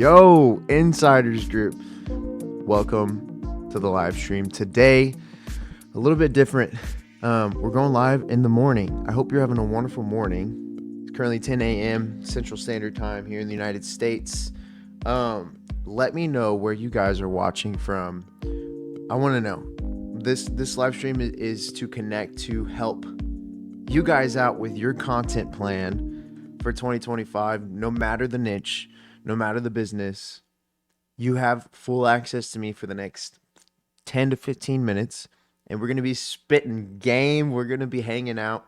Yo, Insiders Group. Welcome to the live stream. Today, a little bit different. We're going live in the morning. I hope you're having a wonderful morning. It's currently 10 a.m. Central Standard Time here in the United States. Let me know where you guys are watching from. I want to know. This live stream is to connect, to help you guys out with your content plan for 2025, no matter the niche, no matter the business. You have full access to me for the next 10 to 15 minutes, and we're going to be spitting game. We're going to be hanging out,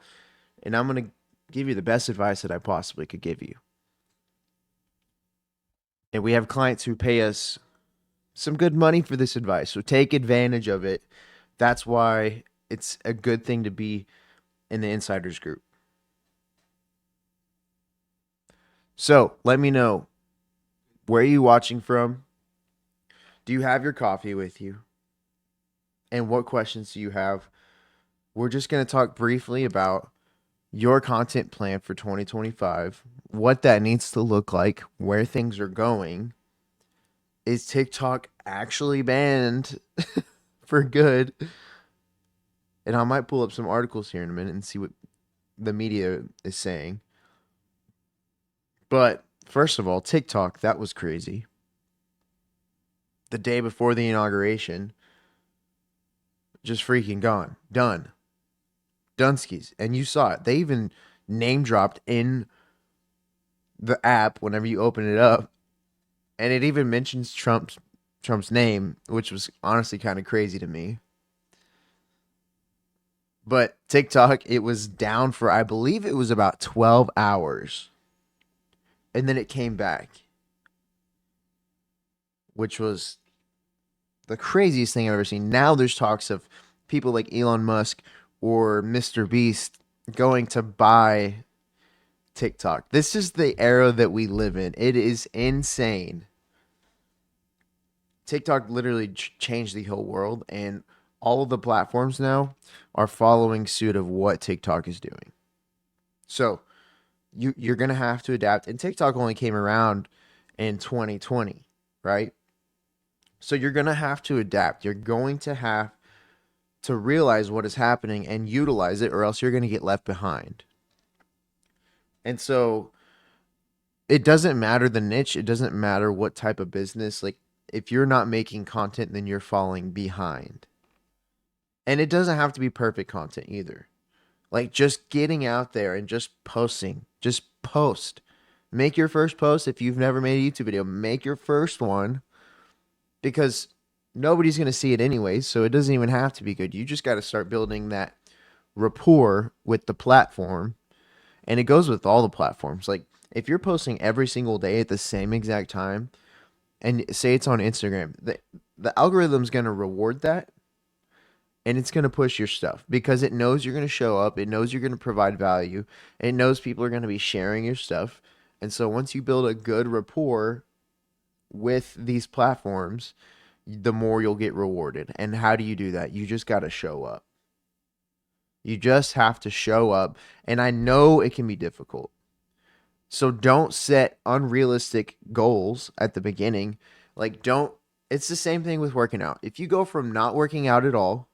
and I'm going to give you the best advice that I possibly could give you. And we have clients who pay us some good money for this advice, so take advantage of it. That's why it's a good thing to be in the Insiders Group. So let me know, where are you watching from? Do you have your coffee with you? And what questions do you have? We're just going to talk briefly about your content plan for 2025, what that needs to look like, where things are going. Is TikTok actually banned for good? And I might pull up some articles here in a minute and see what the media is saying. But first of all, TikTok, that was crazy. The day before the inauguration, just freaking gone. Done. Dunskies. And you saw it. They even name dropped in the app whenever you open it up. And it even mentions Trump's name, which was honestly kind of crazy to me. But TikTok, it was down for, I believe it was about 12 hours. And then it came back, which was the craziest thing I've ever seen. Now there's talks of people like Elon Musk or Mr. Beast going to buy TikTok. This is the era that we live in. It is insane. TikTok literally changed the whole world, and all of the platforms now are following suit of what TikTok is doing. So you're going to have to adapt. And TikTok only came around in 2020, right? So you're going to have to adapt. You're going to have to realize what is happening and utilize it, or else you're going to get left behind. And so it doesn't matter the niche. It doesn't matter what type of business. Like, if you're not making content, then you're falling behind. And it doesn't have to be perfect content either. Like, just getting out there and just posting. Just post. Make your first post. If you've never made a YouTube video, make your first one. Because nobody's going to see it anyways, so it doesn't even have to be good. You just got to start building that rapport with the platform. And it goes with all the platforms. Like, if you're posting every single day at the same exact time, and say it's on Instagram, the algorithm's going to reward that, and it's going to push your stuff because it knows you're going to show up. It knows you're going to provide value. It knows people are going to be sharing your stuff. And so once you build a good rapport with these platforms, the more you'll get rewarded. And how do you do that? You just got to show up. You just have to show up. And I know it can be difficult. So don't set unrealistic goals at the beginning. Like, it's the same thing with working out. If you go from not working out at all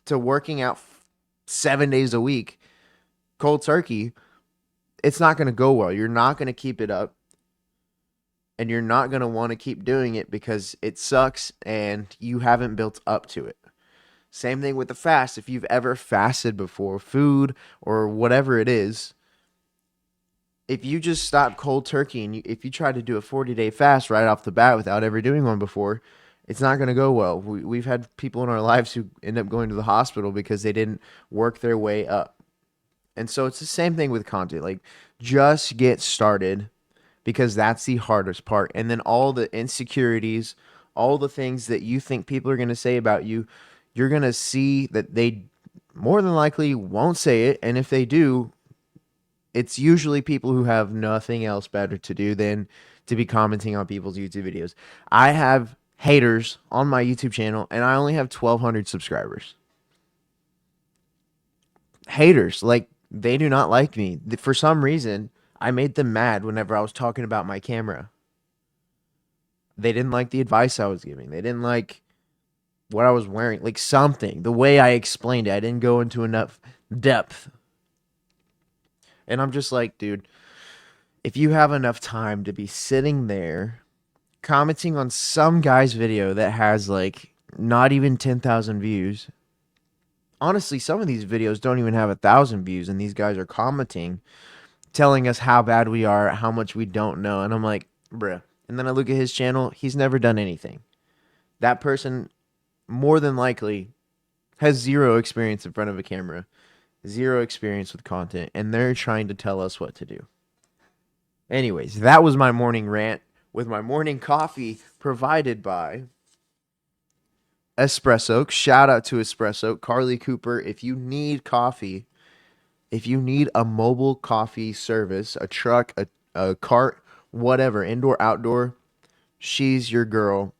to working out 7 days a week, cold turkey, it's not going to go well. You're not going to keep it up. And you're not going to want to keep doing it because it sucks and you haven't built up to it. Same thing with the fast. If you've ever fasted before, food or whatever it is, if you just stop cold turkey and if you try to do a 40-day fast right off the bat without ever doing one before, it's not going to go well. We've had people in our lives who end up going to the hospital because they didn't work their way up. And so it's the same thing with content. Like, just get started, because that's the hardest part. And then all the insecurities, all the things that you think people are going to say about you, you're going to see that they more than likely won't say it. And if they do, it's usually people who have nothing else better to do than to be commenting on people's YouTube videos. I have haters on my YouTube channel, and I only have 1,200 subscribers. Haters, like, they do not like me. For some reason, I made them mad whenever I was talking about my camera. They didn't like the advice I was giving. They didn't like what I was wearing, like something, the way I explained it. I didn't go into enough depth. And I'm just like, dude, if you have enough time to be sitting there commenting on some guy's video that has like not even 10,000 views. Honestly, some of these videos don't even have 1,000 views, and these guys are commenting, telling us how bad we are, how much we don't know. And I'm like, bruh. And then I look at his channel, he's never done anything. That person, more than likely, has zero experience in front of a camera, zero experience with content, and they're trying to tell us what to do. Anyways, that was my morning rant with my morning coffee provided by Espresso. Shout out to Espresso. Carly Cooper, if you need coffee, if you need a mobile coffee service, a truck, a cart, whatever, indoor, outdoor, she's your girl.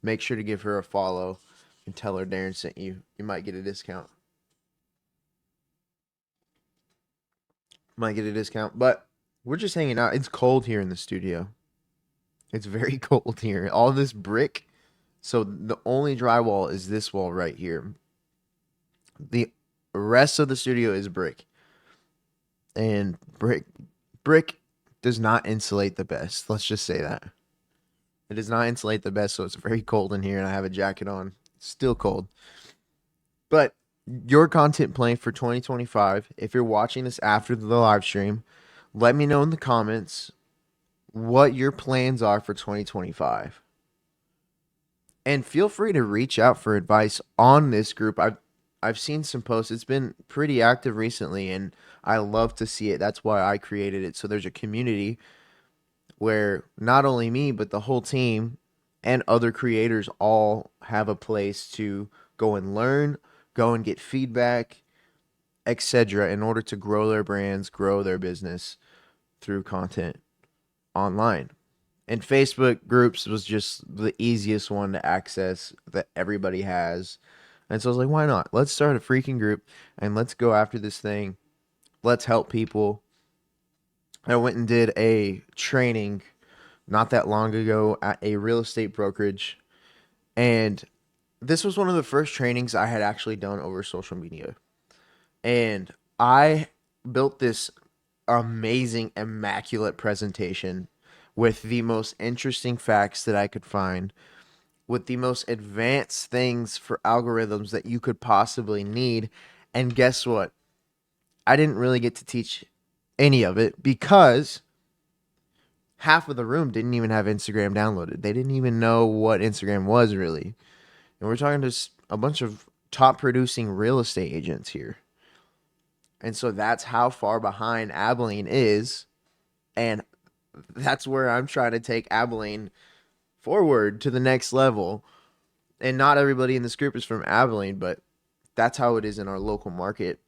Make sure to give her a follow and tell her Darren sent you. You might get a discount. Might get a discount. But we're just hanging out. It's cold here in the studio. It's very cold here. All this brick. So the only drywall is this wall right here. The rest of the studio is brick. And brick does not insulate the best. Let's just say that. It does not insulate the best, so it's very cold in here and I have a jacket on. It's still cold. But your content plan for 2025, if you're watching this after the live stream, let me know in the comments what your plans are for 2025. And feel free to reach out for advice on this group. I've seen some posts. It's been pretty active recently and I love to see it. That's why I created it. So there's a community where not only me but the whole team and other creators all have a place to go and learn, go and get feedback, etc. in order to grow their brands, grow their business through content online. And Facebook groups was just the easiest one to access that everybody has. And so I was like, why not? Let's start a freaking group and let's go after this thing. Let's help people. I went and did a training not that long ago at a real estate brokerage. And this was one of the first trainings I had actually done over social media. And I built this amazing, immaculate presentation with the most interesting facts that I could find, with the most advanced things for algorithms that you could possibly need. And guess what? I didn't really get to teach any of it because half of the room didn't even have Instagram downloaded. They didn't even know what Instagram was really. And we're talking to a bunch of top producing real estate agents here. And so that's how far behind Abilene is. And that's where I'm trying to take Abilene forward to the next level. And not everybody in this group is from Abilene, but that's how it is in our local market.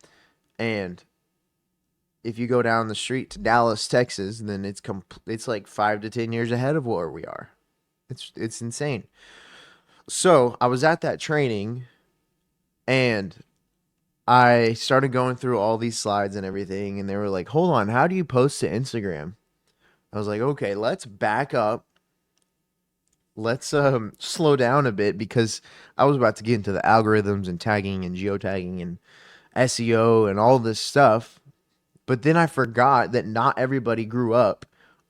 And if you go down the street to Dallas, Texas, then it's like 5 to 10 years ahead of where we are. It's insane. So I was at that training and I started going through all these slides and everything, and they were like, hold on, how do you post to Instagram? I was like, okay, let's back up. Let's slow down a bit because I was about to get into the algorithms and tagging and geotagging and SEO and all this stuff. But then I forgot that not everybody grew up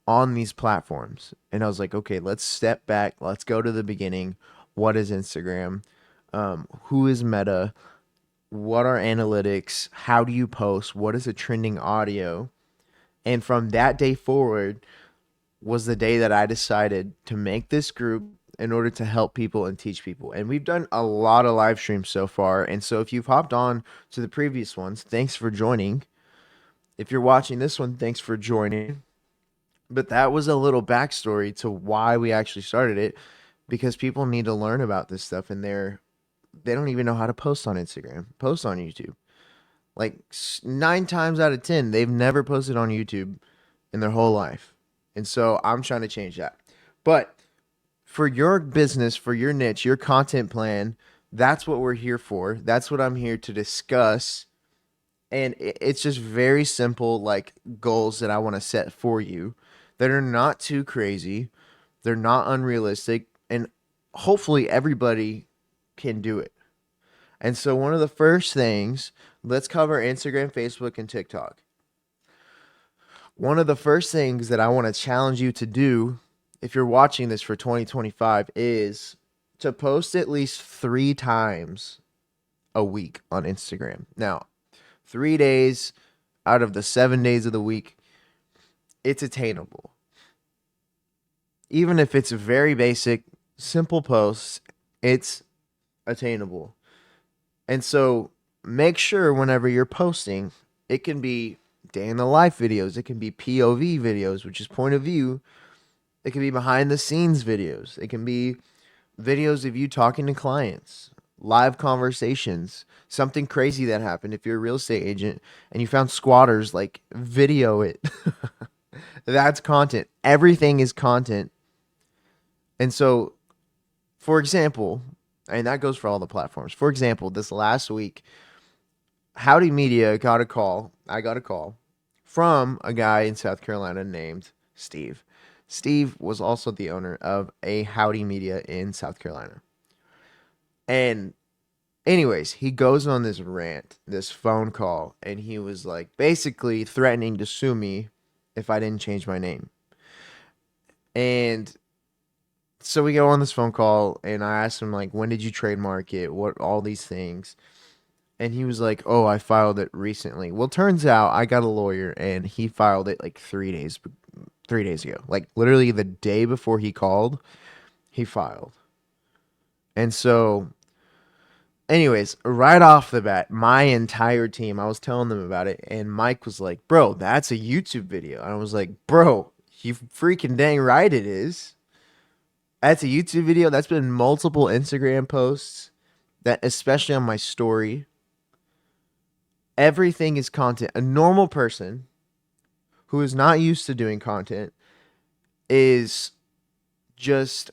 on these platforms. And I was like, okay, let's step back. Let's go to the beginning. What is Instagram? Who is Meta? What are analytics? How do you post? What is a trending audio? And from that day forward was the day that I decided to make this group in order to help people and teach people. And we've done a lot of live streams so far. And so if you've hopped on to the previous ones, thanks for joining. If you're watching this one, thanks for joining. But that was a little backstory to why we actually started it, because people need to learn about this stuff and they don't even know how to post on Instagram, post on YouTube. Like 9 times out of 10, they've never posted on YouTube in their whole life. And so I'm trying to change that. But for your business, for your niche, your content plan, that's what we're here for. That's what I'm here to discuss. And it's just very simple, like goals that I want to set for you that are not too crazy, They're not unrealistic, and hopefully everybody can do it. And so one of the first things, let's cover Instagram, Facebook, and TikTok. One of the first things that I want to challenge you to do if you're watching this for 2025 is to post at least 3 times a week on Instagram. Now, 3 days out of the 7 days of the week, it's attainable. Even if it's very basic, simple posts, it's attainable. And so make sure whenever you're posting, it can be day in the life videos, it can be POV videos, which is point of view, it can be behind the scenes videos, it can be videos of you talking to clients, live conversations, something crazy that happened. If you're a real estate agent and you found squatters, like video it. That's content. Everything is content. And so, for example, and that goes for all the platforms. For example, this last week, Howdy Media got a call. I got a call from a guy in South Carolina named Steve. Steve was also the owner of a Howdy Media in South Carolina. And anyways, he goes on this rant, this phone call, and he was like basically threatening to sue me if I didn't change my name. And so we go on this phone call and I asked him like, when did you trademark it? What, all these things. And he was like, "Oh, I filed it recently." Well, turns out I got a lawyer and he filed it like 3 days ago. Like literally the day before he called, he filed. And so anyways, right off the bat, my entire team, I was telling them about it, and Mike was like, "Bro, that's a YouTube video." And I was like, "Bro, you freaking dang right it is. That's a YouTube video. That's been multiple Instagram posts, that especially on my story. Everything is content. A normal person who is not used to doing content is just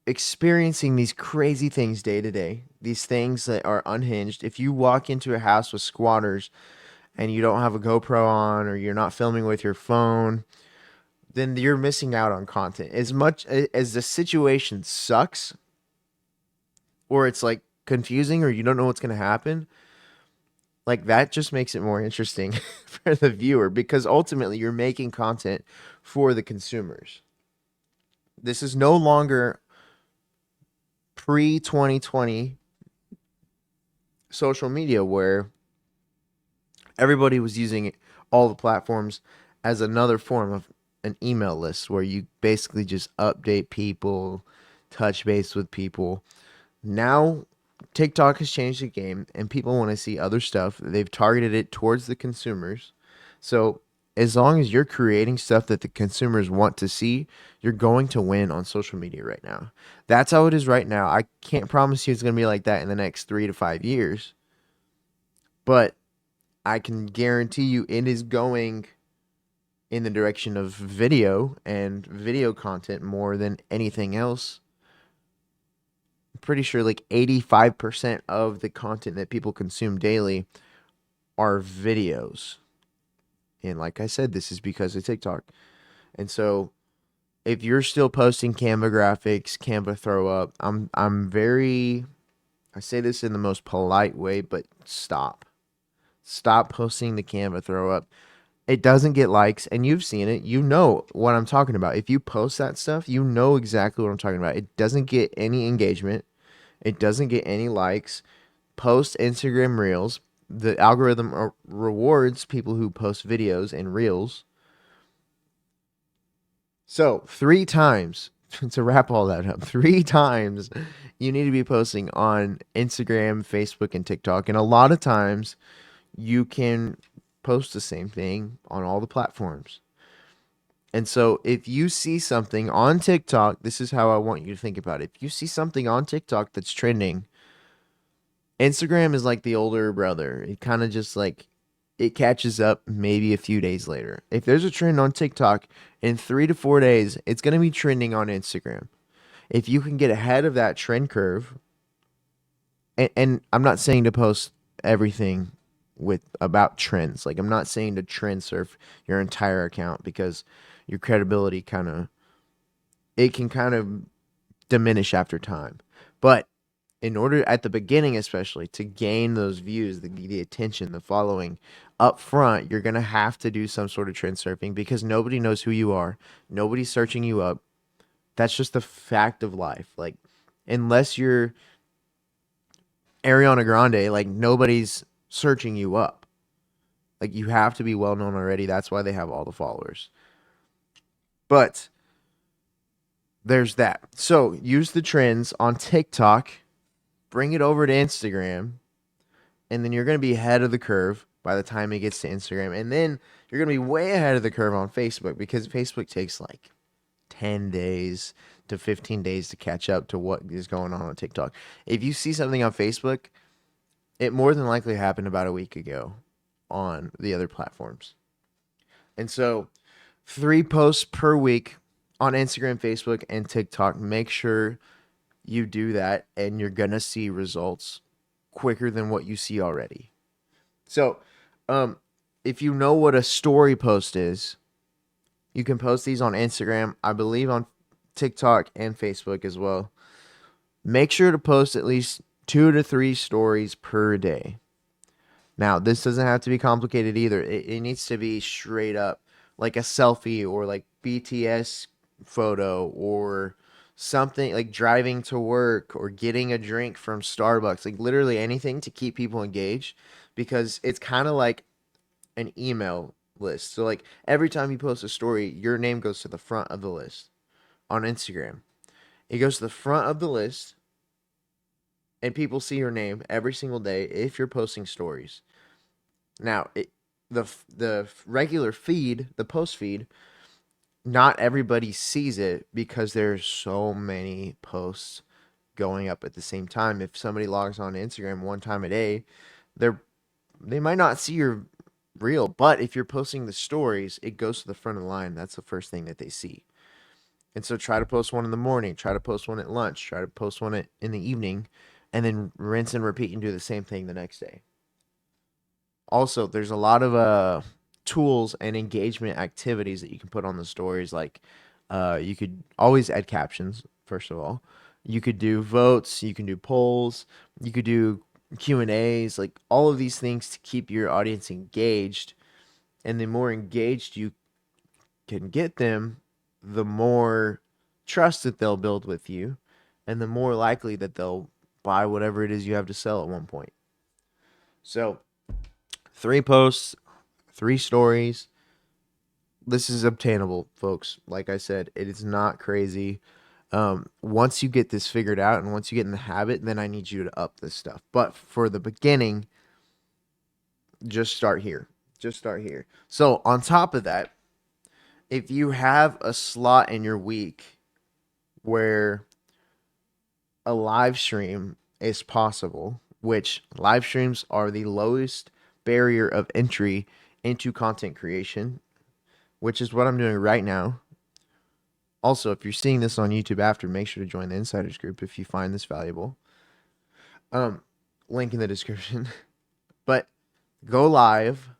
experiencing these crazy things day to day, these things that are unhinged. If you walk into a house with squatters and you don't have a GoPro on or you're not filming with your phone, then you're missing out on content. As much as the situation sucks or it's like confusing or you don't know what's going to happen, like that just makes it more interesting for the viewer because ultimately you're making content for the consumers. This is no longer pre 2020 social media where everybody was using all the platforms as another form of an email list where you basically just update people, touch base with people. Now, TikTok has changed the game and people want to see other stuff. They've targeted it towards the consumers. So, as long as you're creating stuff that the consumers want to see, you're going to win on social media right now. That's how it is right now. I can't promise you it's going to be like that in the next 3 to 5 years, but I can guarantee you it is going in the direction of video and video content more than anything else. I'm pretty sure like 85% of the content that people consume daily are videos. And like I said, this is because of TikTok. And so if you're still posting Canva graphics, Canva throw up, I'm very I say this in the most polite way, but stop. Stop posting the Canva throw up. It doesn't get likes, and you've seen it. You know what I'm talking about. If you post that stuff, you know exactly what I'm talking about. It doesn't get any engagement. It doesn't get any likes. Post Instagram Reels. The algorithm rewards people who post videos and Reels. So, 3 times to wrap all that up, 3 times you need to be posting on Instagram, Facebook, and TikTok. And a lot of times you can post the same thing on all the platforms. And so if you see something on TikTok, this is how I want you to think about it. If you see something on TikTok that's trending, Instagram is like the older brother. It kind of just like it catches up maybe a few days later. If there's a trend on TikTok in 3 to 4 days, it's going to be trending on Instagram. If you can get ahead of that trend curve, and I'm not saying to post everything with about trends. Like I'm not saying to trend surf your entire account because your credibility kind of it can kind of diminish after time. But in order at the beginning, especially to gain those views, the attention, the following up front, you're going to have to do some sort of trend surfing because nobody knows who you are. Nobody's searching you up. That's just the fact of life. Like, unless you're Ariana Grande, like, nobody's searching you up. Like, you have to be well known already. That's why they have all the followers. But there's that. So use the trends on TikTok, bring it over to Instagram, and then you're going to be ahead of the curve by the time it gets to Instagram. And then you're going to be way ahead of the curve on Facebook because Facebook takes like 10 days to 15 days to catch up to what is going on TikTok. If you see something on Facebook, it more than likely happened about a week ago on the other platforms. And so, 3 posts per week on Instagram, Facebook, and TikTok. Make sure you do that, and you're going to see results quicker than what you see already. So, um, if you know what a story post is, you can post these on Instagram, I believe on TikTok and Facebook as well. Make sure to post at least 2 to 3 stories per day. Now, this doesn't have to be complicated either. It needs to be straight up like a selfie or like BTS photo or something like driving to work or getting a drink from Starbucks. Like literally anything to keep people engaged because it's kind of like an email list. So like every time you post a story, your name goes to the front of the list on Instagram. It goes to the front of the list and people see your name every single day if you're posting stories. Now, the regular feed, the post feed, not everybody sees it because there's so many posts going up at the same time. If somebody logs on to Instagram one time a day, they're they might not see your reel, but if you're posting the stories, it goes to the front of the line. That's the first thing that they see. And so try to post one in the morning, try to post one at lunch, try to post one in the evening, and then rinse and repeat and do the same thing the next day. Also, there's a lot of tools and engagement activities that you can put on the stories. Like you could always add captions, first of all. You could do votes, you can do polls, you could do Q&As, like all of these things to keep your audience engaged. And the more engaged you can get them, the more trust that they'll build with you, and the more likely that they'll buy whatever it is you have to sell at one point. So, 3 posts, 3 stories. This is obtainable, folks. Like I said, it is not crazy. Once you get this figured out and once you get in the habit, then I need you to up this stuff. But for the beginning, just start here. Just start here. So, on top of that, if you have a slot in your week where a live stream is possible, which live streams are the lowest barrier of entry into content creation, which is what I'm doing right now. Also, if you're seeing this on YouTube after, make sure to join the insiders group if you find this valuable. Um, Link in the description. But go live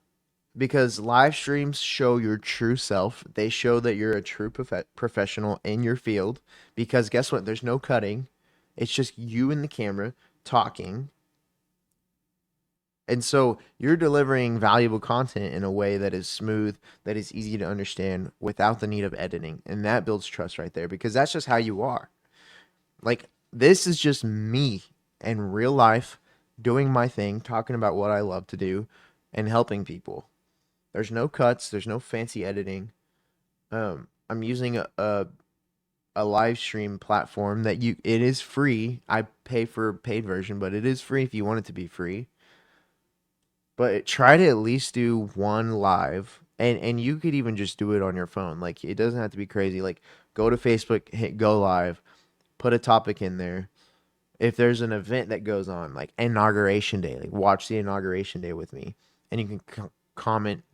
because live streams show your true self. They show that you're a true professional in your field. Because guess what? There's no cutting. It's just you and the camera talking. And so you're delivering valuable content in a way that is smooth, that is easy to understand without the need of editing. And that builds trust right there because that's just how you are. Like, this is just me in real life doing my thing, talking about what I love to do and helping people. There's no cuts, there's no fancy editing. I'm using a live stream platform that it is free. I pay for a paid version, but it is free if you want it to be free. But try to at least do one live, and you could even just do it on your phone. Like it doesn't have to be crazy. Like go to Facebook, hit go live, put a topic in there. If there's an event that goes on, like inauguration day, like watch the inauguration day with me, and you can comment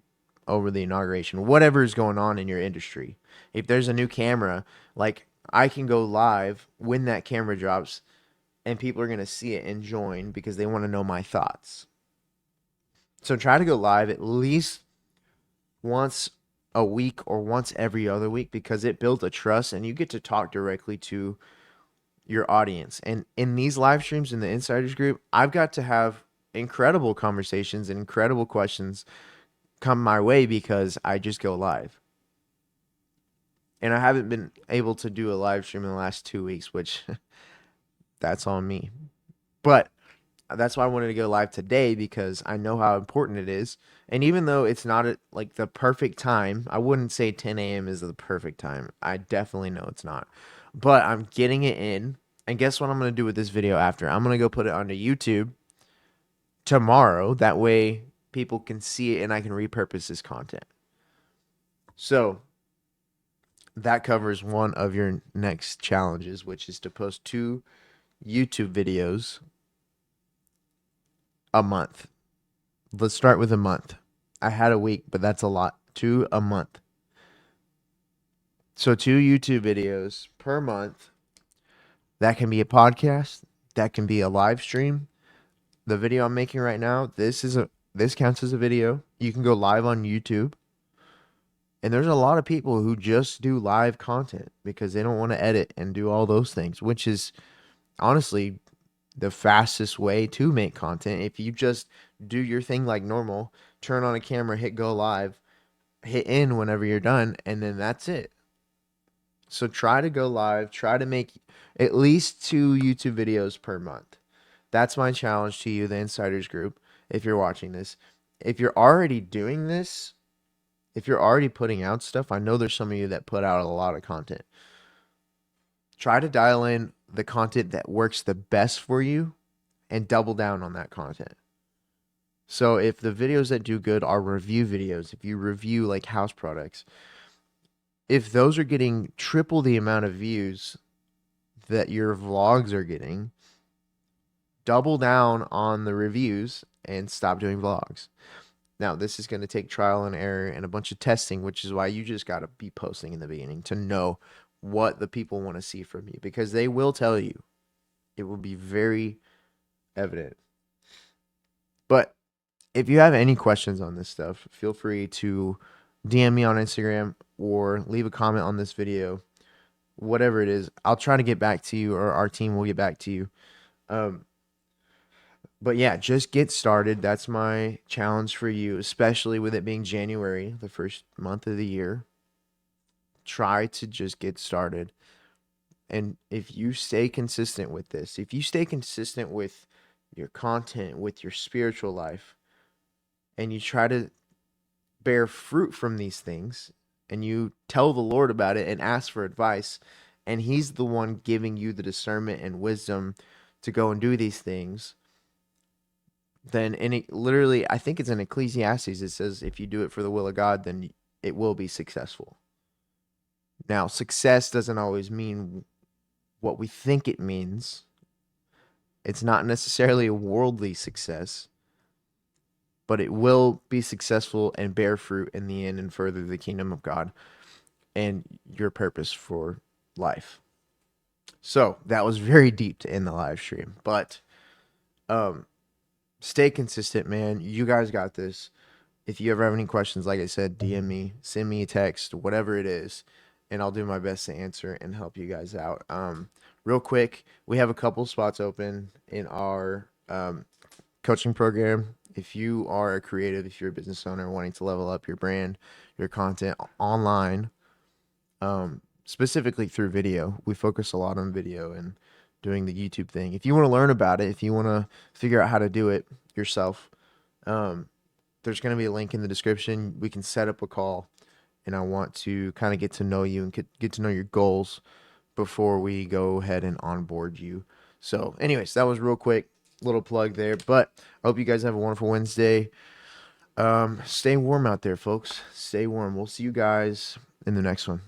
over the inauguration, whatever is going on in your industry. If there's a new camera, like I can go live when that camera drops, and people are gonna see it and join because they want to know my thoughts. So try to go live at least once a week or once every other week because it builds a trust and you get to talk directly to your audience. And in these live streams in the insiders group, I've got to have incredible conversations and incredible questions come my way because I just go live. And I haven't been able to do a live stream in the last 2 weeks, which that's on me. But that's why I wanted to go live today because I know how important it is. And even though it's not like the perfect time, I wouldn't say 10 a.m. is the perfect time. I definitely know it's not. But I'm getting it in. And guess what I'm going to do with this video after? I'm going to go put it onto YouTube tomorrow. That way people can see it and I can repurpose this content. So that covers one of your next challenges, which is to post 2 YouTube videos a month. Let's start with a month. I had a week, but that's a lot. 2 a month. So 2 YouTube videos per month. That can be a podcast. That can be a live stream. The video I'm making right now, this counts as a video. You can go live on YouTube. And there's a lot of people who just do live content because they don't want to edit and do all those things, which is honestly the fastest way to make content. If you just do your thing like normal, turn on a camera, hit go live, hit in whenever you're done, and then that's it. So try to go live, try to make at least 2 YouTube videos per month. That's my challenge to you, the Insiders Group, if you're watching this. If you're already doing this, if you're already putting out stuff, I know there's some of you that put out a lot of content. Try to dial in the content that works the best for you and double down on that content. So if the videos that do good are review videos, if you review like house products, if those are getting triple the amount of views that your vlogs are getting, double down on the reviews and stop doing vlogs. Now, this is going to take trial and error and a bunch of testing, which is why you just got to be posting in the beginning to know what the people want to see from you, because they will tell you. It will be very evident. But if you have any questions on this stuff, feel free to DM me on Instagram or leave a comment on this video. Whatever it is, I'll try to get back to you, or our team will get back to you. But yeah, just get started. That's my challenge for you, especially with it being January, the first month of the year. Try to just get started. And if you stay consistent with this, if you stay consistent with your content, with your spiritual life, and you try to bear fruit from these things, and you tell the Lord about it and ask for advice, and He's the one giving you the discernment and wisdom to go and do these things, then literally, I think it's in Ecclesiastes, it says if you do it for the will of God, then it will be successful. Now, success doesn't always mean what we think it means. It's not necessarily a worldly success, but it will be successful and bear fruit in the end and further the kingdom of God and your purpose for life. So that was very deep to end the live stream, but stay consistent, man. You guys got this. If you ever have any questions, like I said, DM me, send me a text, whatever it is, and I'll do my best to answer and help you guys out. Real quick, we have a couple spots open in our coaching program. If you are a creative, if you're a business owner wanting to level up your brand, your content online, specifically through video, we focus a lot on video and doing the YouTube thing. If you want to learn about it, if you want to figure out how to do it yourself, there's going to be a link in the description. We can set up a call, and I want to kind of get to know you and get to know your goals before we go ahead and onboard you. So anyways, that was real quick, little plug there, but I hope you guys have a wonderful Wednesday. Stay warm out there, folks. Stay warm. We'll see you guys in the next one.